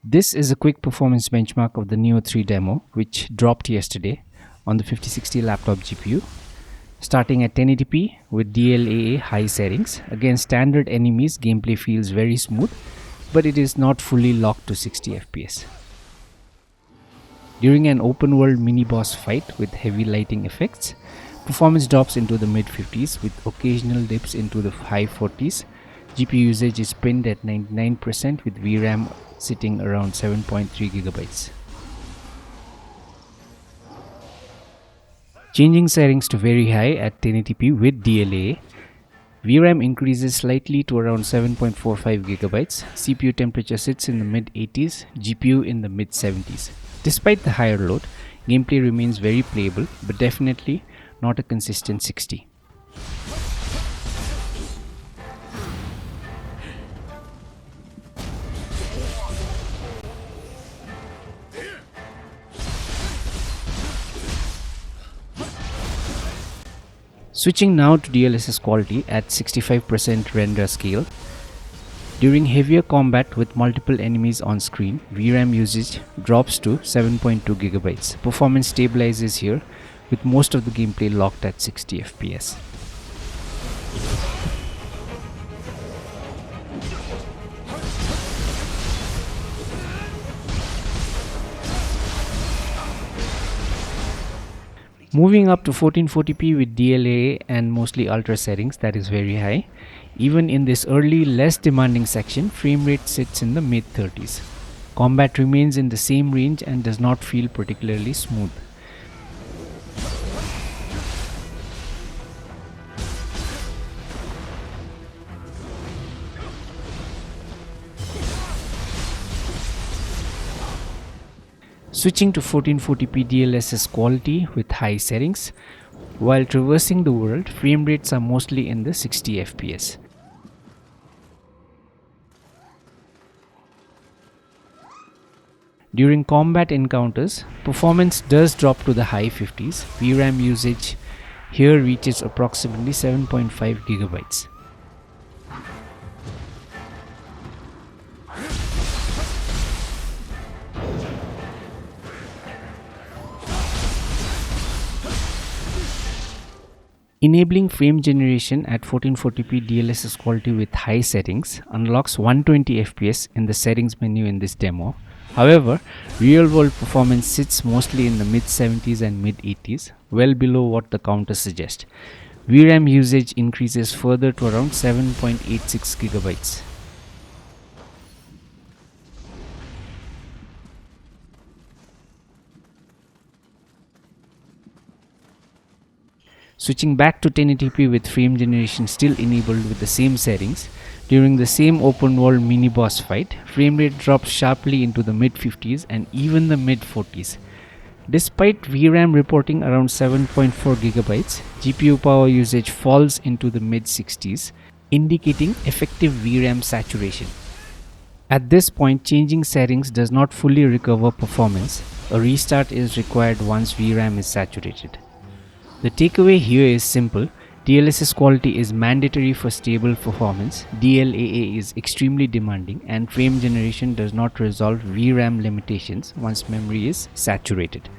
This is a quick performance benchmark of the Nioh 3 demo, which dropped yesterday on the 5060 laptop GPU. Starting at 1080p with DLAA high settings, against standard enemies, gameplay feels very smooth, but it is not fully locked to 60 FPS. During an open world mini boss fight with heavy lighting effects, performance drops into the mid 50s with occasional dips into the high 40s. GPU usage is pinned at 99% with VRAM sitting around 7.3 GB. Changing settings to very high at 1080p with DLAA, VRAM increases slightly to around 7.45 GB, CPU temperature sits in the mid 80s, GPU in the mid 70s. Despite the higher load, gameplay remains very playable, but definitely not a consistent 60. Switching now to DLSS Quality at 65% render scale. During heavier combat with multiple enemies on screen, VRAM usage drops to 7.2 GB. Performance stabilizes here, with most of the gameplay locked at 60 FPS. Moving up to 1440p with DLAA and mostly ultra settings, that is very high. Even in this early, less demanding section, frame rate sits in the mid 30s. Combat remains in the same range and does not feel particularly smooth. Switching to 1440p DLSS Quality with high settings, while traversing the world, frame rates are mostly in the 60 FPS. During combat encounters, performance does drop to the high 50s. VRAM usage here reaches approximately 7.5 GB. Enabling frame generation at 1440p DLSS Quality with high settings unlocks 120 FPS in the settings menu in this demo. However, real-world performance sits mostly in the mid-70s and mid-80s, well below what the counter suggests. VRAM usage increases further to around 7.86 GB. Switching back to 1080p with frame generation still enabled with the same settings, during the same open world mini boss fight, frame rate drops sharply into the mid 50s and even the mid 40s. Despite VRAM reporting around 7.4 GB, GPU power usage falls into the mid 60s, indicating effective VRAM saturation. At this point, changing settings does not fully recover performance. A restart is required once VRAM is saturated. The takeaway here is simple. DLSS Quality is mandatory for stable performance, DLAA is extremely demanding, and frame generation does not resolve VRAM limitations once memory is saturated.